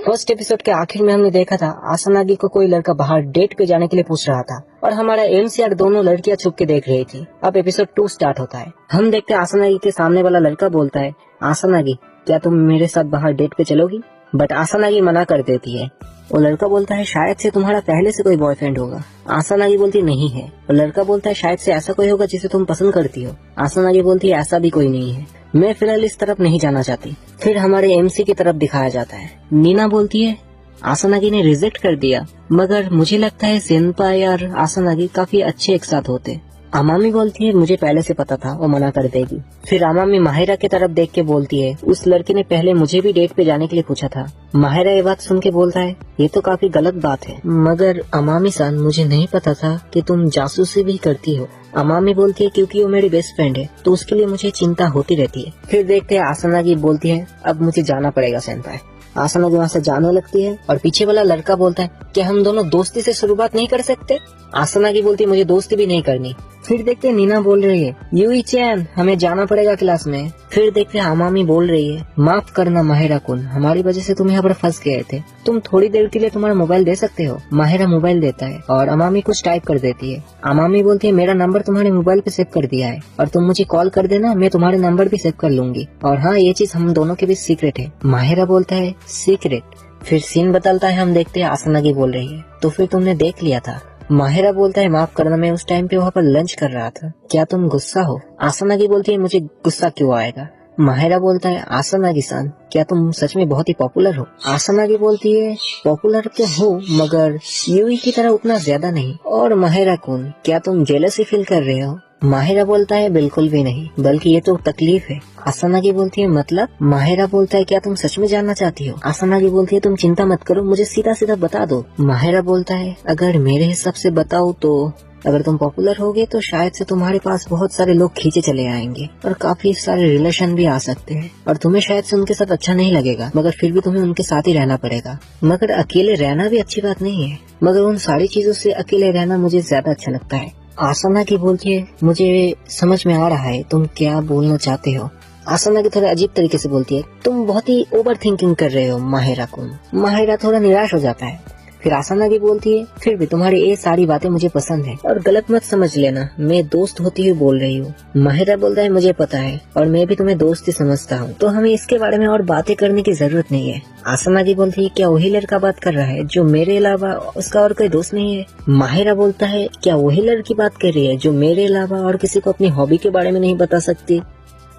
First episode के आखिर में हमने देखा था आसनागी को कोई लड़का बाहर डेट पे जाने के लिए पूछ रहा था और हमारा एमसीआर दोनों लड़कियां छुप के देख रही थी। अब एपिसोड 2 स्टार्ट होता है। हम देखते हैं आसनागी के सामने वाला लड़का बोलता है, आसनागी क्या तुम मेरे साथ बाहर डेट पे चलोगी? बट आसनागी मना कर देती है। वो लड़का बोलता है शायद से तुम्हारा पहले से कोई बॉयफ्रेंड होगा। आसनागी बोलती नहीं है। वो लड़का बोलता है शायद से ऐसा कोई होगा जिसे तुम पसंद करती हो। आसनागी बोलती है ऐसा भी कोई नहीं है, मैं फिलहाल इस तरफ नहीं जाना चाहती। फिर हमारे एमसी की तरफ दिखाया जाता है। नीना बोलती है आसनागी ने रिजेक्ट कर दिया, मगर मुझे लगता है सेनपाई और आसनागी काफी अच्छे एक साथ होते। अमामी बोलती है मुझे पहले से पता था वो मना कर देगी। फिर अमामी माहिरा की तरफ देख के बोलती है उस लड़के ने पहले मुझे भी डेट पे जाने के लिए पूछा था। माहिरा ये बात सुन के बोलता है ये तो काफी गलत बात है, मगर अमामी सान मुझे नहीं पता था कि तुम जासूसी भी करती हो। अमामी बोलती है क्योंकि वो मेरी बेस्ट फ्रेंड है तो उसके लिए मुझे चिंता होती रहती है। फिर देखते हैं आसनागी बोलती है अब मुझे जाना पड़ेगा सेनपाई। आसनागी वहाँ से जाने लगती है और पीछे वाला लड़का बोलता है क्या हम दोनों दोस्ती से शुरुआत नहीं कर सकते? आसनागी बोलती है मुझे दोस्ती भी नहीं करनी। फिर देखते हैं नीना बोल रही है यूई चैन हमें जाना पड़ेगा क्लास में। फिर देखते हैं अमामी बोल रही है माफ करना माहिरा कुन, हमारी वजह से तुम यहाँ पर फंस गए थे, तुम थोड़ी देर के लिए तुम्हारा मोबाइल दे सकते हो। माहिरा मोबाइल देता है और अमामी कुछ टाइप कर देती है। अमामी बोलती है मेरा नंबर तुम्हारे मोबाइल पे सेव कर दिया है और तुम मुझे कॉल कर देना, मैं तुम्हारे नंबर भी सेव कर लूंगी। और हाँ ये चीज हम दोनों के बीच सीक्रेट है। माहिरा बोलता है सीक्रेट। फिर सीन बदलता है, हम देखते हैं आसनागी बोल रही है तो फिर तुमने देख लिया था। माहिरा बोलता है माफ करना मैं उस टाइम पे वहाँ पर लंच कर रहा था, क्या तुम गुस्सा हो? आसनागी बोलती है मुझे गुस्सा क्यों आएगा? माहिरा बोलता है आसनागी सान क्या तुम सच में बहुत ही पॉपुलर हो? आसनागी बोलती है पॉपुलर तो हो मगर यूई की तरह उतना ज्यादा नहीं। और माहिरा कुन क्या तुम जेलसी फील कर रहे हो? माहिरा बोलता है बिल्कुल भी नहीं, बल्कि ये तो तकलीफ है। आसनागी बोलती है मतलब? माहिरा बोलता है क्या तुम सच में जानना चाहती हो? आसनागी बोलती है तुम चिंता मत करो, मुझे सीधा सीधा बता दो। माहिरा बोलता है अगर मेरे हिसाब से बताओ तो अगर तुम पॉपुलर होगे तो शायद से तुम्हारे पास बहुत सारे लोग खींचे चले आएंगे और काफी सारे रिलेशन भी आ सकते हैं और तुम्हें शायद से उनके साथ अच्छा नहीं लगेगा, मगर फिर भी तुम्हें उनके साथ ही रहना पड़ेगा। मगर अकेले रहना भी अच्छी बात नहीं है, मगर उन सारी चीजों से अकेले रहना मुझे ज्यादा अच्छा लगता है। आसनागी बोलती है मुझे समझ में आ रहा है तुम क्या बोलना चाहते हो। आसनागी थोड़ा अजीब तरीके से बोलती है तुम बहुत ही ओवर थिंकिंग कर रहे हो माहिरा को। माहिरा थोड़ा निराश हो जाता है। फिर आसनागी बोलती है फिर भी तुम्हारी ये सारी बातें मुझे पसंद है और गलत मत समझ लेना, मैं दोस्त होती हुई बोल रही हूँ। माहिरा बोलता है मुझे पता है और मैं भी तुम्हें दोस्त ही समझता हूँ, तो हमें इसके बारे में और बातें करने की जरूरत नहीं है। आसनागी बोलती है क्या वही लड़का बात कर रहा है जो मेरे अलावा उसका और कोई दोस्त नहीं है? माहिरा बोलता है क्या वही लड़की बात कर रही है जो मेरे अलावा और किसी को अपनी हॉबी के बारे में नहीं बता सकती?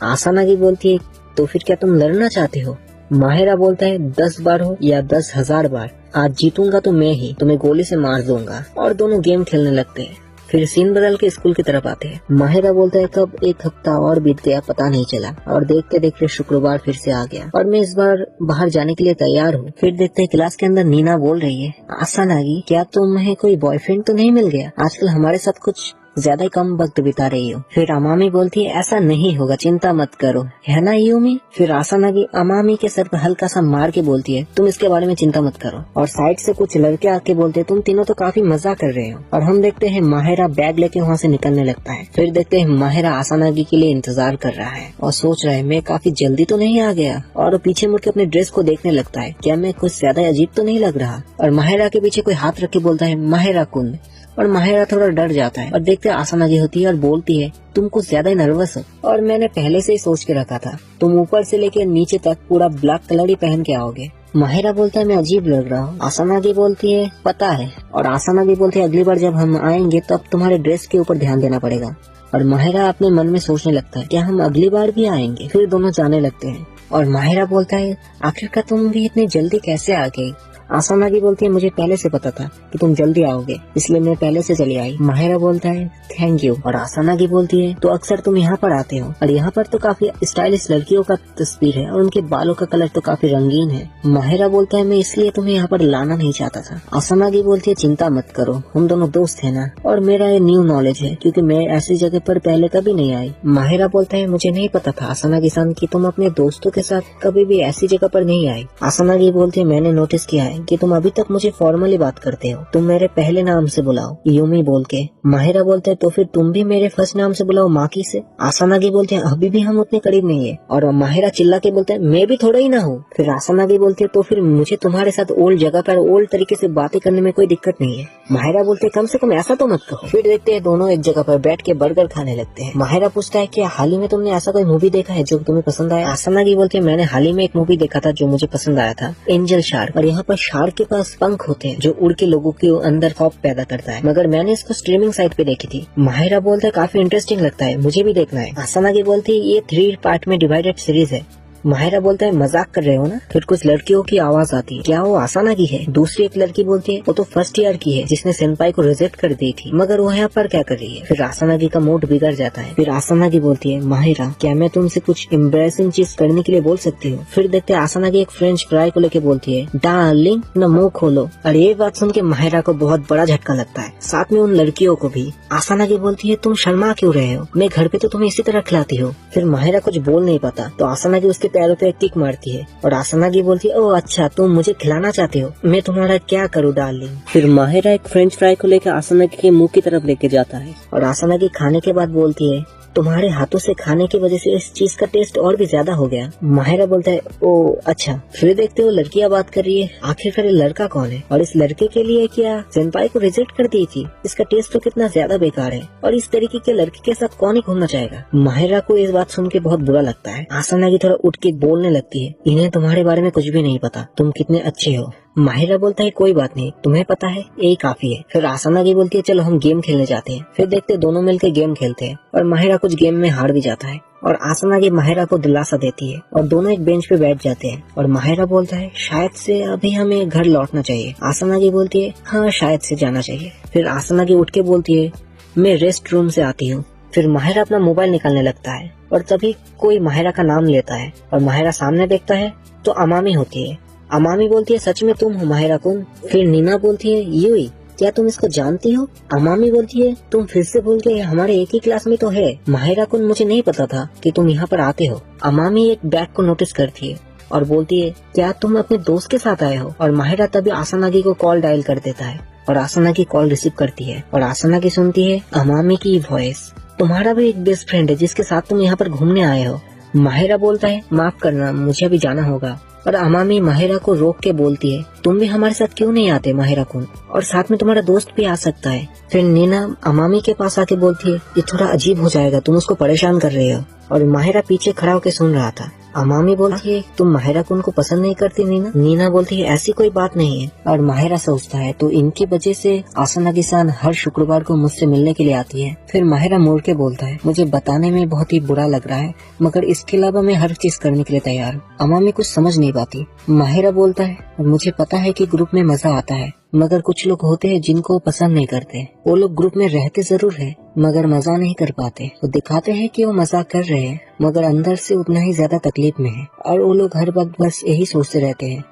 आसनागी बोलती है तो फिर क्या तुम लड़ना चाहते हो? माहिरा बोलता है 10 बार हो या 10,000 बार, आज जीतूंगा तो मैं ही तुम्हें गोली से मार दूंगा। और दोनों गेम खेलने लगते हैं। फिर सीन बदल के स्कूल की तरफ आते हैं। माहिरा बोलता है कब एक हफ्ता और बीत गया पता नहीं चला और देखते देखते शुक्रवार फिर से आ गया और मैं इस बार बाहर जाने के लिए तैयार हूँ। फिर देखते हैं क्लास के अंदर नीना बोल रही है आसनागी क्या तुम्हें कोई बॉयफ्रेंड तो नहीं मिल गया? आजकल हमारे साथ कुछ ज्यादा ही कम वक्त बिता रही हो। फिर अमामी बोलती है ऐसा नहीं होगा, चिंता मत करो, है ना यूमी? फिर आसनागी अमामी के सर पर हल्का सा मार के बोलती है तुम इसके बारे में चिंता मत करो। और साइड से कुछ लड़के आके बोलते हैं तुम तीनों तो काफी मजा कर रहे हो। और हम देखते हैं माहिरा बैग लेके वहाँ से निकलने लगता है। फिर देखते हैं माहिरा आसनागी के लिए इंतजार कर रहा है और सोच रहा है मैं काफी जल्दी तो नहीं आ गया, और पीछे मुड़ के अपने ड्रेस को देखने लगता है क्या मैं कुछ ज्यादा अजीब तो नहीं लग रहा। और माहिरा के पीछे कोई हाथ रख के बोलता है माहिरा कुन, और माहिरा थोड़ा डर जाता है और देखते आसनागी होती है और बोलती है तुम कुछ ज्यादा ही नर्वस हो और मैंने पहले से ही सोच के रखा था, तुम ऊपर से लेके नीचे तक पूरा ब्लैक कलर ही पहन के आओगे। माहिरा बोलता है मैं अजीब लग रहा हूँ। आसनागी बोलती है पता है। और आसनागी बोलती है अगली बार जब हम आएंगे तब तुम्हारे ड्रेस के ऊपर ध्यान देना पड़ेगा। और माहिरा अपने मन में सोचने लगता है क्या हम अगली बार भी आएंगे? फिर दोनों जाने लगते हैं और माहिरा बोलता है आखिरकार तुम भी इतने जल्दी कैसे आ गई? आसनागी बोलती है मुझे पहले से पता था कि तुम जल्दी आओगे, इसलिए मैं पहले से चली आई। माहिरा बोलता है थैंक यू। और आसनागी बोलती है तो अक्सर तुम यहाँ पर आते हो और यहाँ पर तो काफी स्टाइलिश लड़कियों का तस्वीर है और उनके बालों का कलर तो काफी रंगीन है। माहिरा बोलता है मैं इसलिए तुम्हें यहाँ पर लाना नहीं चाहता था। आसनागी बोलती है चिंता मत करो, हम दोनों दोस्त है ना, और मेरा ये न्यू नॉलेज है क्योंकि मैं ऐसी जगह पर पहले कभी नहीं आई। माहिरा बोलता है मुझे नहीं पता था आसनागी सान की तुम अपने दोस्तों के साथ कभी भी ऐसी जगह पर नहीं आई। आसनागी बोलती है मैंने नोटिस किया है है कि तुम अभी तक मुझे फॉर्मली बात करते हो, तुम मेरे पहले नाम से बुलाओ, यूमी बोल के। माहिरा बोलते है तो फिर तुम भी मेरे फर्स्ट नाम से बुलाओ, माकी से। आसानागी बोलते हैं अभी भी हम उतने करीब नहीं है। और माहिरा चिल्ला के बोलते हैं मैं भी थोड़ा ही ना हूँ। फिर आसानागी बोलती है तो फिर मुझे तुम्हारे साथ ओल्ड जगह पर ओल्ड तरीके से बातें करने में कोई दिक्कत नहीं है। माहिरा बोलते कम से कम ऐसा तो मत कहो। फिर देखते हैं दोनों एक जगह पर बैठ के बर्गर खाने लगते हैं। माहिरा पूछता है क्या हाल ही में तुमने ऐसा कोई मूवी देखा है जो तुम्हें पसंद आया? आसानागी बोलती है मैंने हाल ही में एक मूवी देखा था जो मुझे पसंद आया था, एंजल शार्क। और यहाँ पर शार्क के पास पंख होते हैं जो उड़ के लोगों के अंदर खौफ पैदा करता है, मगर मैंने इसको स्ट्रीमिंग साइट पे देखी थी। माहिरा बोलता है काफी इंटरेस्टिंग लगता है, मुझे भी देखना है। आसानागी बोलती है ये 3 पार्ट में डिवाइडेड सीरीज है। माहिरा बोलता है मजाक कर रहे हो ना? फिर कुछ लड़कियों की आवाज आती है, क्या वो आसानागी है? दूसरी एक लड़की बोलती है वो तो फर्स्ट ईयर की है जिसने सेंपाई को रिजेक्ट कर दी थी, मगर वो यहाँ पर क्या कर रही है? फिर आसानागी का मूड बिगड़ जाता है। फिर आसानागी बोलती है माहिरा क्या मैं तुमसे कुछ एम्ब्रेसिंग चीज करने के लिए बोल सकती हूँ? फिर देखते हैं आसानागी एक फ्रेंच फ्राई को लेके बोलती है डार्लिंग न मुंह खोलो। और ये बात सुन के माहिरा को बहुत बड़ा झटका लगता है, साथ में उन लड़कियों को भी। आसानागी बोलती है तुम शर्मा क्यों रहे हो? मैं घर पे तो तुम्हें इसी तरह खिलाती हूँ। फिर माहिरा कुछ बोल नहीं पाता तो आसानागी उसके पैरों पे किक मारती है और आसानागी बोलती है ओह अच्छा तुम मुझे खिलाना चाहते हो, मैं तुम्हारा क्या करूँ डार्लिंग। फिर माहिरा एक फ्रेंच फ्राई को लेकर आसानागी के मुंह की तरफ लेके जाता है और आसानागी खाने के बाद बोलती है तुम्हारे हाथों से खाने की वजह से इस चीज का टेस्ट और भी ज्यादा हो गया। माहिरा बोलता है ओ अच्छा। फिर देखते हो लड़कियां बात कर रही है आखिरकार ये लड़का कौन है और इस लड़के के लिए क्या सेंपाई को रिजेक्ट कर दी थी? इसका टेस्ट तो कितना ज्यादा बेकार है और इस तरीके के लड़के के साथ कौन ही घूमना चाहेगा? माहिरा को इस बात सुन के बहुत बुरा लगता है। आसानागी थोड़ा उठ के बोलने लगती है इन्हें तुम्हारे बारे में कुछ भी नहीं पता, तुम कितने अच्छे हो। माहिरा बोलता है कोई बात नहीं, तुम्हें पता है यही काफी है। फिर आसानागी बोलती है चलो हम गेम खेलने जाते हैं। फिर देखते दोनों मिलकर गेम खेलते हैं और माहिरा कुछ गेम में हार भी जाता है और आसानागी माहिरा को दिलासा देती है और दोनों एक बेंच पे बैठ जाते हैं और माहिरा बोलता है शायद से अभी हमें घर लौटना चाहिए। आसानागी बोलती है हाँ शायद से जाना चाहिए। फिर आसानागी उठ के बोलती है मैं रेस्ट रूम से आती हूँ। फिर माहिरा अपना मोबाइल निकालने लगता है और तभी कोई माहिरा का नाम लेता है और माहिरा सामने देखता है तो अमामी होती है। अमामी बोलती है सच में तुम हो माहिरा कुन? फिर नीना बोलती है यूई क्या तुम इसको जानती हो? अमामी बोलती है तुम फिर से भूल गए, हमारे एक ही क्लास में तो है। माहिरा कुन मुझे नहीं पता था कि तुम यहाँ पर आते हो। अमामी एक बैग को नोटिस करती है और बोलती है क्या तुम अपने दोस्त के साथ आए हो? और माहिरा तभी आसानागी को कॉल डायल कर देता है और आसानागी कॉल रिसीव करती है और आसानागी सुनती है अमामी की वॉइस, तुम्हारा भी एक बेस्ट फ्रेंड है जिसके साथ तुम यहाँ पर घूमने आए हो। माहिरा बोलता है माफ करना मुझे अभी जाना होगा और अमामी माहिरा को रोक के बोलती है तुम भी हमारे साथ क्यों नहीं आते माहिरा कुन, और साथ में तुम्हारा दोस्त भी आ सकता है। फिर नीना अमामी के पास आके बोलती है ये थोड़ा अजीब हो जाएगा, तुम उसको परेशान कर रहे हो। और माहिरा पीछे खड़ा होकर सुन रहा था। अमामी बोलती है तुम माहिरा कुन को पसंद नहीं करती नीना? नीना बोलती है ऐसी कोई बात नहीं है। और माहिरा सोचता है तो इनकी वजह से आसानागी सान हर शुक्रवार को मुझसे मिलने के लिए आती है। फिर माहिरा मुड़ के बोलता है मुझे बताने में बहुत ही बुरा लग रहा है मगर इसके अलावा मैं हर चीज करने के लिए तैयार हूँ। अमामी कुछ समझ नहीं पाती। माहिरा बोलता है मुझे पता है कि ग्रुप में मजा आता है मगर कुछ लोग होते हैं जिनको पसंद नहीं करते, वो लोग ग्रुप में रहते जरूर है मगर मजा नहीं कर पाते। वो दिखाते हैं कि वो मजाक कर रहे हैं मगर अंदर से उतना ही ज्यादा तकलीफ में है और वो लोग हर वक्त बस यही सोचते रहते हैं।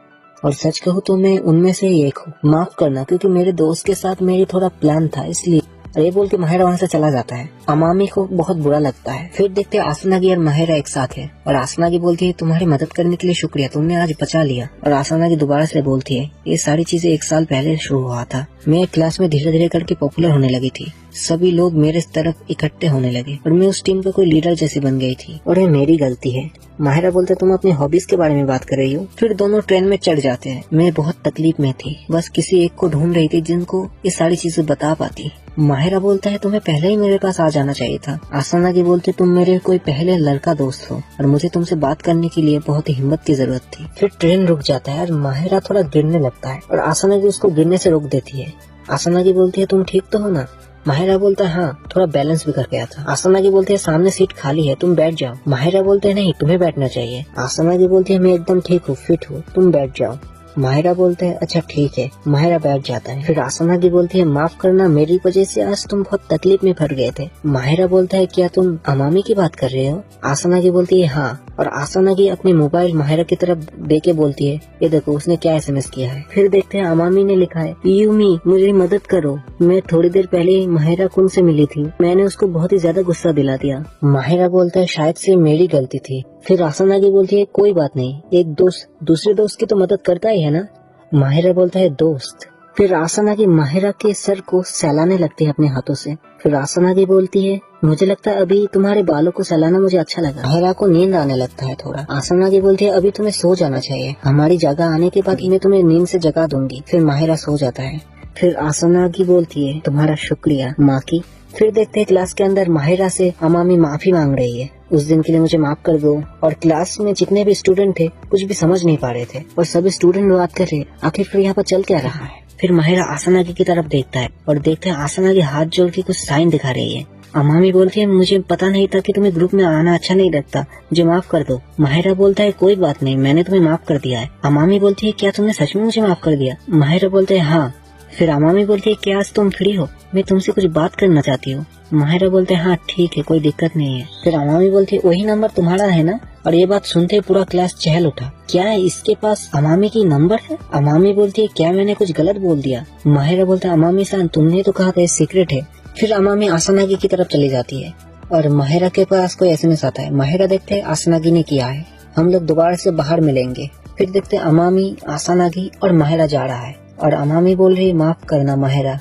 और सच कहूँ तो मैं उनमें से ही एक हूँ, माफ करना क्योंकि मेरे दोस्त के साथ मेरी थोड़ा प्लान था इसलिए। ये बोल के माहिरा वहाँ से चला जाता है। अमामी को बहुत बुरा लगता है। फिर देखते हैं आसानागी और माहिरा एक साथ है और आसानागी बोलती है तुम्हारी मदद करने के लिए शुक्रिया, तुमने आज बचा लिया। और आसानागी दोबारा से बोलती है ये सारी चीजें 1 साल पहले शुरू हुआ था, मैं क्लास में धीरे धीरे करके पॉपुलर होने लगी थी, सभी लोग मेरे तरफ इकट्ठे होने लगे और मैं उस टीम का कोई लीडर जैसी बन गई थी और ये मेरी गलती है। माहिरा बोलते तुम अपनी हॉबीज के बारे में बात कर रही हो। फिर दोनों ट्रेन में चढ़ जाते हैं। मैं बहुत तकलीफ में थी, बस किसी एक को ढूंढ रही थी जिनको ये सारी चीजें बता पाती। माहिरा बोलता है तुम्हें पहले ही मेरे पास आ जाना चाहिए था। आसानागी बोलते तुम मेरे कोई पहले लड़का दोस्त हो और मुझे तुमसे बात करने के लिए बहुत ही हिम्मत की जरूरत थी। फिर ट्रेन रुक जाता है और माहिरा थोड़ा गिरने लगता है और आसानागी उसको गिरने से रोक देती है। आसानागी बोलती है तुम ठीक तो हो ना? माहिरा बोलता है हाँ, थोड़ा बैलेंस बिगड़ गया था। आसानागी बोलते है सामने सीट खाली है, तुम बैठ जाओ। माहिरा बोलते है नहीं, तुम्हें बैठना चाहिए। आसानागी बोलती है मैं एकदम ठीक हूँ, फिट हूँ, तुम बैठ जाओ। माहिरा बोलते है अच्छा ठीक है। माहिरा बैठ जाता है। फिर आसानागी बोलती है माफ करना, मेरी वजह से आज तुम बहुत तकलीफ में फंस गए थे। माहिरा बोलता है क्या तुम अमामी की बात कर रहे हो? आसानागी बोलती है हाँ, और आसानागी अपने मोबाइल माहिरा की तरफ दे के बोलती है ये देखो उसने क्या SMS किया है। फिर देखते हैं अमामी ने लिखा है यूमी मुझे मदद करो, मैं थोड़ी देर पहले ही माहिरा कुन से मिली थी, मैंने उसको बहुत ही ज्यादा गुस्सा दिला दिया। माहिरा बोलता है शायद से मेरी गलती थी। फिर आसानागी बोलती है कोई बात नहीं, एक दोस्त दूसरे दोस्त की तो मदद करता ही है ना। माहिरा बोलता है दोस्त। फिर आसनागी माहिरा के सर को सहलाने लगती है अपने हाथों से। फिर आसनागी बोलती है मुझे लगता है अभी तुम्हारे बालों को सहलाना मुझे अच्छा लगा। माहिरा को नींद आने लगता है थोड़ा। आसनागी बोलती है अभी तुम्हें सो जाना चाहिए, हमारी जगह आने के बाद मैं तुम्हें नींद से जगा दूंगी। फिर माहिरा सो जाता है। फिर आसनागी बोलती है तुम्हारा शुक्रिया माँ की। फिर देखते हैं क्लास के अंदर माहिरा से अमामी माफी मांग रही है, उस दिन के लिए मुझे माफ कर दो। और क्लास में जितने भी स्टूडेंट थे कुछ भी समझ नहीं पा रहे थे और सभी स्टूडेंट बात कर रहे आखिर फिर यहाँ पर चल क्या रहा है। फिर माहिरा आसनागी की तरफ देखता है और देखते हैं आसनागी हाथ जोड़ के कुछ साइन दिखा रही है। अमामी बोलती है मुझे पता नहीं था कि तुम्हें ग्रुप में आना अच्छा नहीं लगता, मुझे माफ कर दो। माहिरा बोलता है कोई बात नहीं, मैंने तुम्हें माफ कर दिया है। अमामी बोलती है क्या तुमने सच में मुझे माफ कर दिया? माहिरा बोलते है हाँ। फिर अमामी बोलती है क्या आज तुम फ्री हो, मैं तुमसे कुछ बात करना चाहती हूँ। माहिरा बोलते हैं हाँ ठीक है, कोई दिक्कत नहीं है। फिर अमामी बोलती है वही नंबर तुम्हारा है ना? और ये बात सुनते ही पूरा क्लास चहल उठा, क्या है इसके पास अमामी की नंबर है? अमामी बोलती है क्या मैंने कुछ गलत बोल दिया? माहिरा बोलता है अमामी सान तुमने तो कहा था सीक्रेट है। फिर अमामी आसनागी की तरफ चली जाती है और माहिरा के पास कोई SMS आता है। माहिरा देखते है आसनागी ने किया है, हम लोग दोबारा से बाहर मिलेंगे। फिर देखते अमामी, आसनागी और माहिरा जा रहा है और अमामी बोल रही माफ करना माहिरा,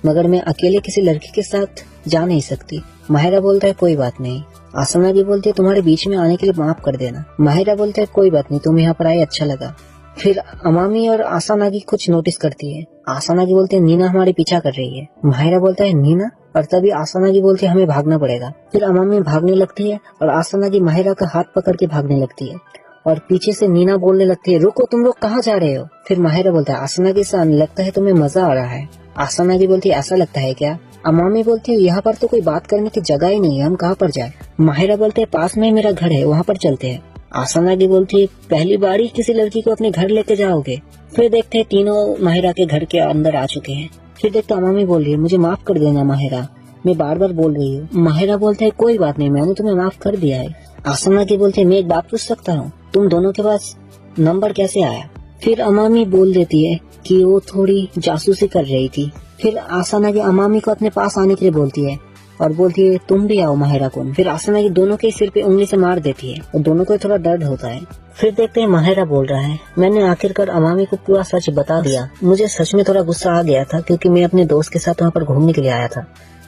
मगर मैं अकेले किसी लड़की के साथ जा नहीं सकती। माहिरा बोलता है कोई बात नहीं। आसनागी बोलती है तुम्हारे बीच में आने के लिए माफ कर देना। माहिरा बोलता है कोई बात नहीं, तुम यहाँ पर आए अच्छा लगा। फिर अमामी और आसनागी कुछ नोटिस करती है। आसनागी बोलते है नीना हमारे पीछा कर रही है। माहिरा बोलता है नीना, और तभी आसनागी बोलती है हमें भागना पड़ेगा। फिर अमामी भागने लगती है और आसनागी माहिरा का हाथ पकड़ के भागने लगती है और पीछे से नीना बोलने लगती है रुको तुम लोग कहाँ जा रहे हो? फिर माहिरा बोलता है आसनागी सान लगता है तुम्हें मजा आ रहा है। आसनागी बोलती है ऐसा लगता है क्या? अमामी बोलती है यहाँ पर तो कोई बात करने की जगह ही नहीं है, हम कहाँ पर जाए? माहिरा बोलते है पास में ही मेरा घर है, वहाँ पर चलते हैं। आसनागी बोलती है पहली बार ही किसी लड़की को अपने घर लेके जाओगे। फिर देखते हैं तीनों माहिरा के घर के अंदर आ चुके हैं। फिर देखते अमामी बोल रही है मुझे माफ कर देना माहिरा, मैं बार बार बोल रही हूँ। माहिरा बोलते है कोई बात नहीं, मैंने तुम्हें माफ कर दिया है। आसनागी बोलते है मैं एक बात पूछ सकता हूँ, तुम दोनों के पास नंबर कैसे आया? फिर अमामी बोल देती है कि वो थोड़ी जासूसी कर रही थी। फिर आसनागी अमामी को अपने पास आने के लिए बोलती है और बोलती है तुम भी आओ माहिरा को। फिर आसनागी दोनों के सिर पे उंगली से मार देती है और दोनों को थोड़ा दर्द होता है। फिर देखते हैं माहिरा बोल रहा है मैंने आखिरकार अमामी को पूरा सच बता दिया, मुझे सच में थोड़ा गुस्सा आ गया था क्योंकि मैं अपने दोस्त के साथ वहाँ पर घूमने के लिए आया था।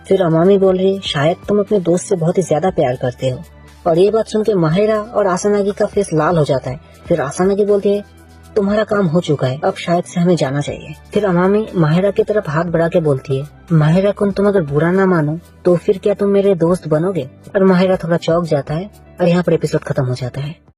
फिर अमामी बोल रही शायद तुम अपने दोस्त से बहुत ही ज्यादा प्यार करते हो। और ये बात सुन के माहिरा और आसनागी का फेस लाल हो जाता है। फिर आसनागी बोलती है तुम्हारा काम हो चुका है, अब शायद से हमें जाना चाहिए। फिर अमामी माहिरा की तरफ हाथ बढ़ा के बोलती है माहिरा को तुम अगर बुरा ना मानो तो फिर क्या तुम मेरे दोस्त बनोगे? और माहिरा थोड़ा चौंक जाता है और यहाँ पर एपिसोड खत्म हो जाता है।